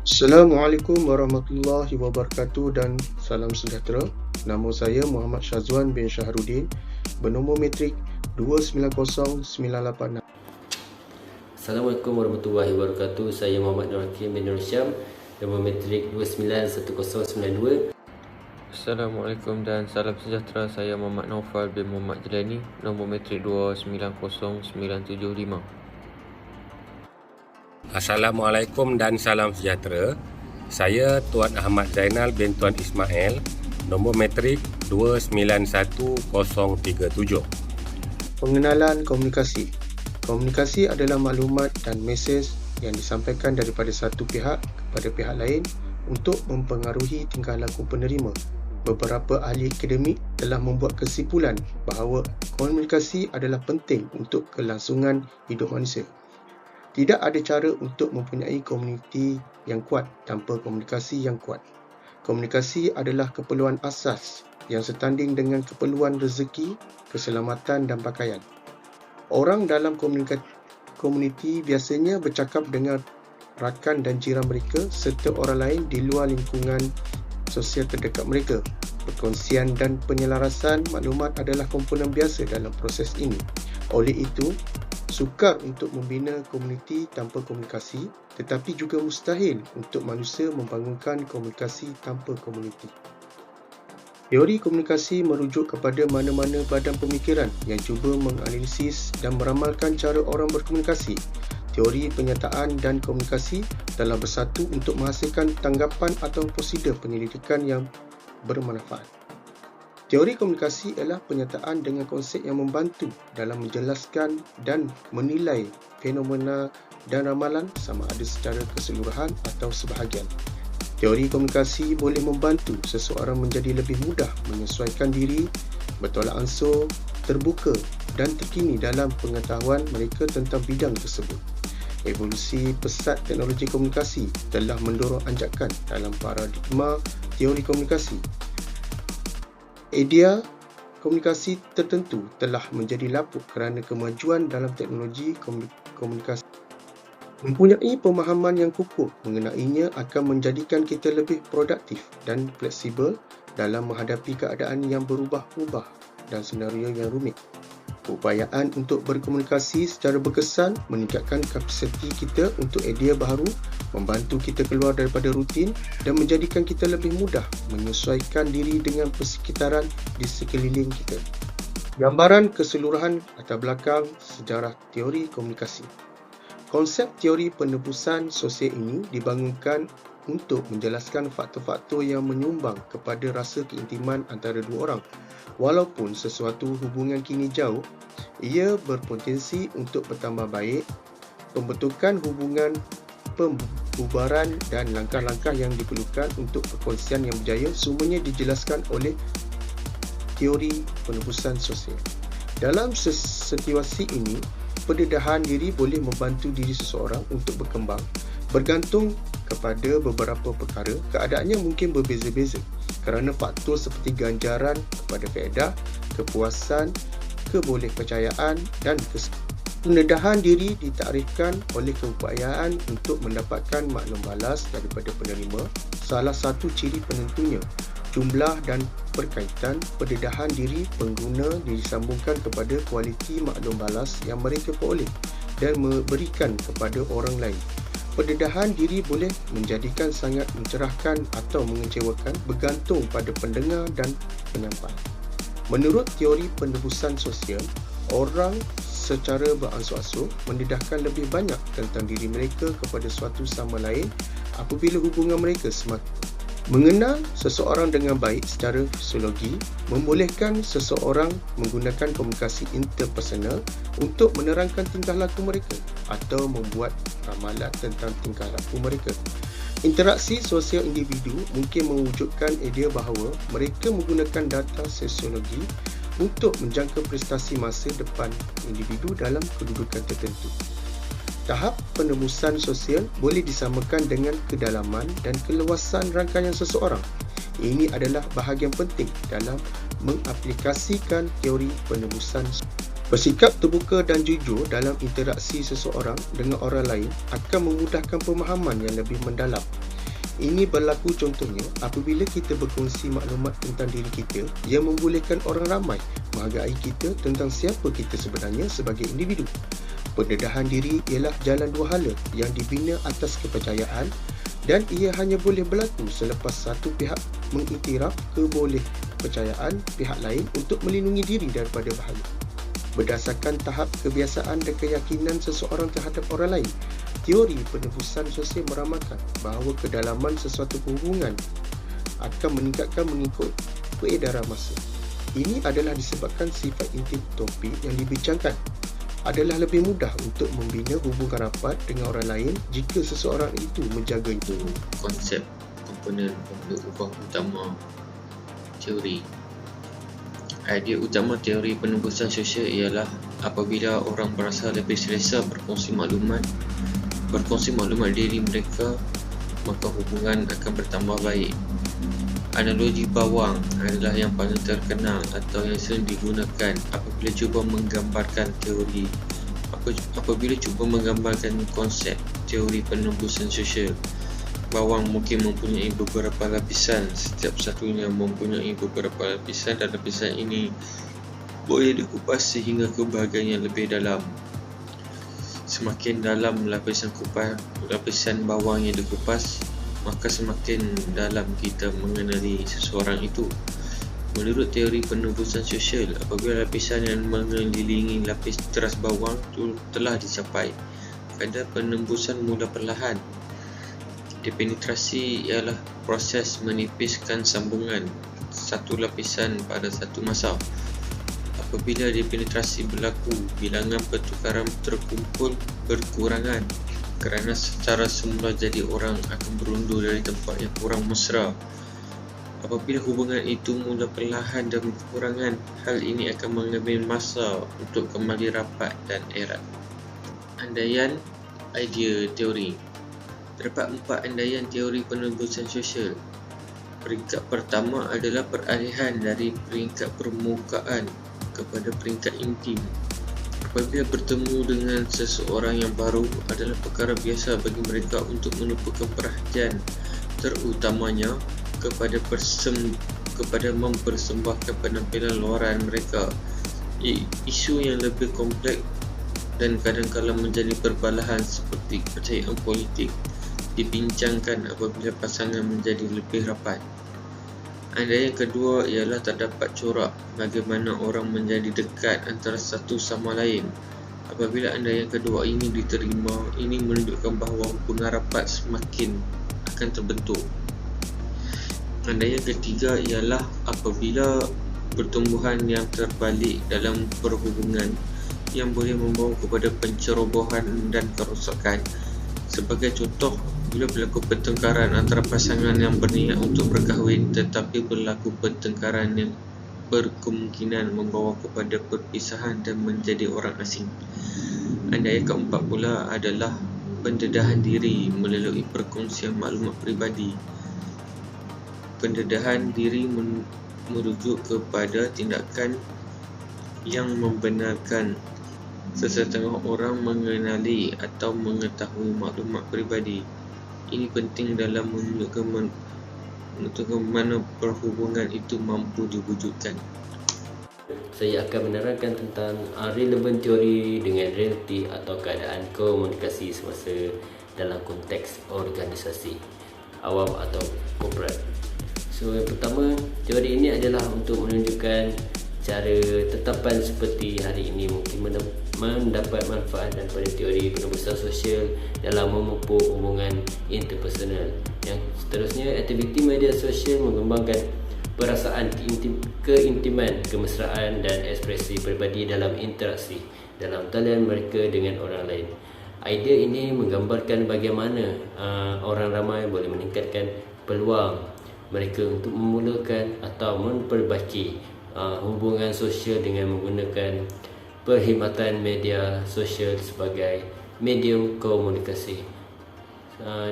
Assalamualaikum warahmatullahi wabarakatuh dan salam sejahtera. Nama saya Muhammad Syazwan bin Syahrudin, bernombor matrik 290986. Assalamualaikum warahmatullahi wabarakatuh. Saya Muhammad Nur Hakim bin Nur Syam, nombor matrik 291092. Assalamualaikum dan salam sejahtera. Saya Muhammad Naufal bin Muhammad Jelani, nombor matrik 290975. Assalamualaikum dan salam sejahtera. Saya Tuan Ahmad Zainal bin Tuan Ismail, nombor matrik 291037. Pengenalan komunikasi. Komunikasi adalah maklumat dan mesej yang disampaikan daripada satu pihak kepada pihak lain untuk mempengaruhi tingkah laku penerima. Beberapa ahli akademik telah membuat kesimpulan bahawa komunikasi adalah penting untuk kelangsungan hidup manusia. Tidak ada cara untuk mempunyai komuniti yang kuat tanpa komunikasi yang kuat. Komunikasi adalah keperluan asas yang setanding dengan keperluan rezeki, keselamatan dan pakaian. Orang dalam komuniti biasanya bercakap dengan rakan dan jiran mereka serta orang lain di luar lingkungan sosial terdekat mereka. Perkongsian dan penyelarasan maklumat adalah komponen biasa dalam proses ini. Oleh itu, sukar untuk membina komuniti tanpa komunikasi, tetapi juga mustahil untuk manusia membangunkan komunikasi tanpa komuniti. Teori komunikasi merujuk kepada mana-mana badan pemikiran yang cuba menganalisis dan meramalkan cara orang berkomunikasi. Teori penyataan dan komunikasi telah bersatu untuk menghasilkan tanggapan atau prosedur penyelidikan yang bermanfaat. Teori komunikasi ialah penyataan dengan konsep yang membantu dalam menjelaskan dan menilai fenomena dan ramalan sama ada secara keseluruhan atau sebahagian. Teori komunikasi boleh membantu seseorang menjadi lebih mudah menyesuaikan diri, bertolak ansur, terbuka dan terkini dalam pengetahuan mereka tentang bidang tersebut. Evolusi pesat teknologi komunikasi telah mendorong anjakan dalam paradigma teori komunikasi. Idea komunikasi tertentu telah menjadi lapuk kerana kemajuan dalam teknologi komunikasi. Mempunyai pemahaman yang kukuh mengenainya akan menjadikan kita lebih produktif dan fleksibel dalam menghadapi keadaan yang berubah-ubah dan senario yang rumit. Upayaan untuk berkomunikasi secara berkesan meningkatkan kapasiti kita untuk idea baru, membantu kita keluar daripada rutin dan menjadikan kita lebih mudah menyesuaikan diri dengan persekitaran di sekeliling kita. Gambaran keseluruhan latar belakang sejarah teori komunikasi. Konsep teori penebusan sosial ini dibangunkan untuk menjelaskan faktor-faktor yang menyumbang kepada rasa keintiman antara dua orang. Walaupun sesuatu hubungan kini jauh, ia berpotensi untuk bertambah baik. Pembentukan hubungan, pembubaran dan langkah-langkah yang diperlukan untuk perkongsian yang berjaya semuanya dijelaskan oleh teori penebusan sosial. Dalam situasi ini, pendedahan diri boleh membantu diri seseorang untuk berkembang bergantung kepada beberapa perkara. Keadaannya mungkin berbeza-beza kerana faktor seperti ganjaran kepada faedah, kepuasan, kebolehpercayaan dan pendedahan diri ditarifkan oleh keupayaan untuk mendapatkan maklum balas daripada penerima. Salah satu ciri penentunya, jumlah dan berkaitan pendedahan diri pengguna disambungkan kepada kualiti maklum balas yang mereka peroleh dan memberikan kepada orang lain. Pendedahan diri boleh menjadikan sangat mencerahkan atau mengecewakan bergantung pada pendengar dan penyampai. Menurut teori penebusan sosial, orang secara beransur-ansur mendedahkan lebih banyak tentang diri mereka kepada suatu sama lain apabila hubungan mereka semakin mengenal seseorang dengan baik secara fisiologi membolehkan seseorang menggunakan komunikasi interpersonal untuk menerangkan tingkah laku mereka atau membuat ramalan tentang tingkah laku mereka. Interaksi sosial individu mungkin mewujudkan idea bahawa mereka menggunakan data sosiologi untuk menjangka prestasi masa depan individu dalam kedudukan tertentu. Tahap penebusan sosial boleh disamakan dengan kedalaman dan keluasan rangkaian seseorang. Ini adalah bahagian penting dalam mengaplikasikan teori penebusan sosial. Bersikap terbuka dan jujur dalam interaksi seseorang dengan orang lain akan memudahkan pemahaman yang lebih mendalam. Ini berlaku contohnya apabila kita berkongsi maklumat tentang diri kita yang membolehkan orang ramai menghargai kita tentang siapa kita sebenarnya sebagai individu. Pendedahan diri ialah jalan dua hala yang dibina atas kepercayaan dan ia hanya boleh berlaku selepas satu pihak mengiktiraf kebolehpercayaan pihak lain untuk melindungi diri daripada bahaya. Berdasarkan tahap kebiasaan dan keyakinan seseorang terhadap orang lain, teori penebusan sosial meramalkan bahawa kedalaman sesuatu hubungan akan meningkatkan mengikut peredaran masa. Ini adalah disebabkan sifat intim topik yang dibincangkan adalah lebih mudah untuk membina hubungan rapat dengan orang lain jika seseorang itu menjaga itu. Konsep komponen pengubah utama teori. Idea utama teori penembusan sosial ialah apabila orang berasa lebih selesa berkongsi maklumat diri mereka, maka hubungan akan bertambah baik. Analogi bawang adalah yang paling terkenal atau yang sering digunakan apabila cuba menggambarkan konsep teori penembusan sosial. Bawang mungkin mempunyai beberapa lapisan, setiap satunya mempunyai beberapa lapisan dan lapisan ini boleh dikupas sehingga ke bahagian yang lebih dalam. Semakin dalam lapisan bawang yang dikupas, maka semakin dalam kita mengenali seseorang itu. Menurut teori penembusan sosial, apabila lapisan yang mengelilingi lapis teras bawang itu telah dicapai, kadar penembusan mula perlahan. Depenetrasi ialah proses menipiskan sambungan satu lapisan pada satu masa. Apabila depenetrasi berlaku, bilangan pertukaran terkumpul berkurangan kerana secara semula jadi orang akan berundur dari tempat yang kurang mesra. Apabila hubungan itu mula perlahan dan berkurangan, hal ini akan mengambil masa untuk kembali rapat dan erat. Andaian idea teori. Terdapat 4 andaian teori penembusan sosial. Peringkat pertama adalah peralihan dari peringkat permukaan kepada peringkat intim. Apabila bertemu dengan seseorang yang baru adalah perkara biasa bagi mereka untuk menumpukan perhatian terutamanya kepada mempersembahkan penampilan luaran mereka. Isu yang lebih kompleks dan kadang-kadang menjadi perbalahan seperti kepercayaan politik dibincangkan apabila pasangan menjadi lebih rapat. Andaian kedua ialah terdapat corak bagaimana orang menjadi dekat antara satu sama lain. Apabila andaian kedua ini diterima, ini menunjukkan bahawa hubungan rapat semakin akan terbentuk. Andaian ketiga ialah apabila pertumbuhan yang terbalik dalam perhubungan yang boleh membawa kepada pencerobohan dan kerosakan. Sebagai contoh, bila berlaku pertengkaran antara pasangan yang berniat untuk berkahwin tetapi berlaku pertengkaran yang berkemungkinan membawa kepada perpisahan dan menjadi orang asing. Andaian keempat pula adalah pendedahan diri melalui perkongsian maklumat peribadi. Pendedahan diri merujuk kepada tindakan yang membenarkan sesetengah orang mengenali atau mengetahui maklumat peribadi. Ini penting dalam menunjukkan mana perhubungan itu mampu diwujudkan. Saya akan menerangkan tentang relevan teori dengan realiti atau keadaan komunikasi semasa dalam konteks organisasi awam atau korporat. So, yang pertama, teori ini adalah untuk menunjukkan cara tetapan seperti hari ini mungkin mendapat manfaat daripada teori penembusan sosial dalam memupuk hubungan interpersonal. Yang seterusnya, aktiviti media sosial mengembangkan perasaan keintiman, kemesraan dan ekspresi peribadi dalam interaksi dalam talian mereka dengan orang lain. Idea ini menggambarkan bagaimana orang ramai boleh meningkatkan peluang mereka untuk memulakan atau memperbaiki hubungan sosial dengan menggunakan perkhidmatan media sosial sebagai medium komunikasi.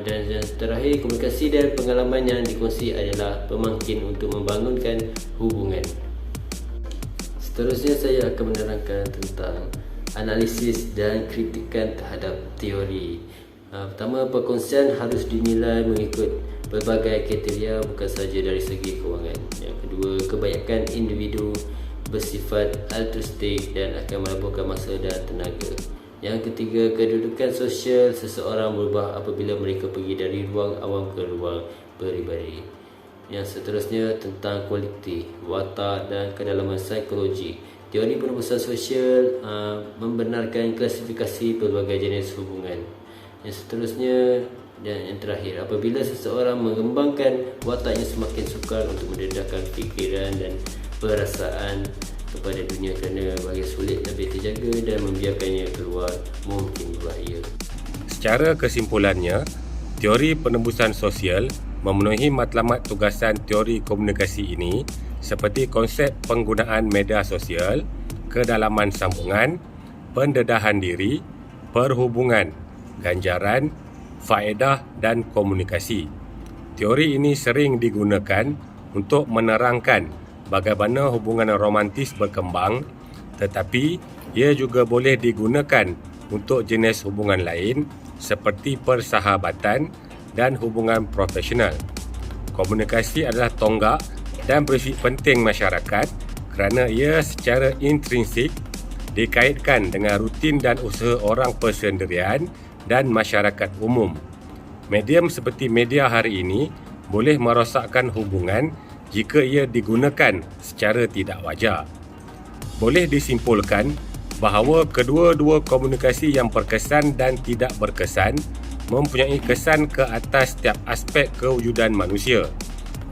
Dan yang terakhir, komunikasi dan pengalaman yang dikongsi adalah pemangkin untuk membangunkan hubungan. Seterusnya saya akan menerangkan tentang analisis dan kritikan terhadap teori. Pertama, perkongsian harus dinilai mengikut pelbagai kriteria bukan sahaja dari segi kewangan. Yang kedua, kebanyakan individu bersifat altruistik dan akan melaburkan masa dan tenaga. Yang ketiga, kedudukan sosial seseorang berubah apabila mereka pergi dari ruang awam ke ruang peribadi. Yang seterusnya tentang kualiti, watak dan kedalaman psikologi. Teori penebusan sosial membenarkan klasifikasi pelbagai jenis hubungan. Yang seterusnya dan yang terakhir, apabila seseorang mengembangkan wataknya semakin sukar untuk mendedahkan fikiran dan perasaan kepada dunia kerana bagi sulit lebih terjaga dan membiarkannya keluar mungkin berbahaya. Secara kesimpulannya, teori penembusan sosial memenuhi matlamat tugasan teori komunikasi ini seperti konsep penggunaan media sosial, kedalaman sambungan, pendedahan diri, perhubungan, ganjaran, faedah dan komunikasi. Teori ini sering digunakan untuk menerangkan bagaimana hubungan romantis berkembang, tetapi ia juga boleh digunakan untuk jenis hubungan lain seperti persahabatan dan hubungan profesional. Komunikasi adalah tonggak dan prinsip penting masyarakat kerana ia secara intrinsik dikaitkan dengan rutin dan usaha orang persendirian dan masyarakat umum. Medium seperti media hari ini boleh merosakkan hubungan jika ia digunakan secara tidak wajar. Boleh disimpulkan bahawa kedua-dua komunikasi yang berkesan dan tidak berkesan mempunyai kesan ke atas setiap aspek kewujudan manusia.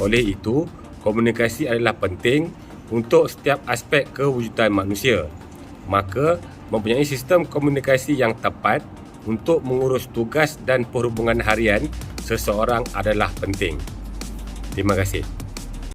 Oleh itu, komunikasi adalah penting untuk setiap aspek kewujudan manusia. Maka, mempunyai sistem komunikasi yang tepat untuk mengurus tugas dan perhubungan harian seseorang adalah penting. Terima kasih.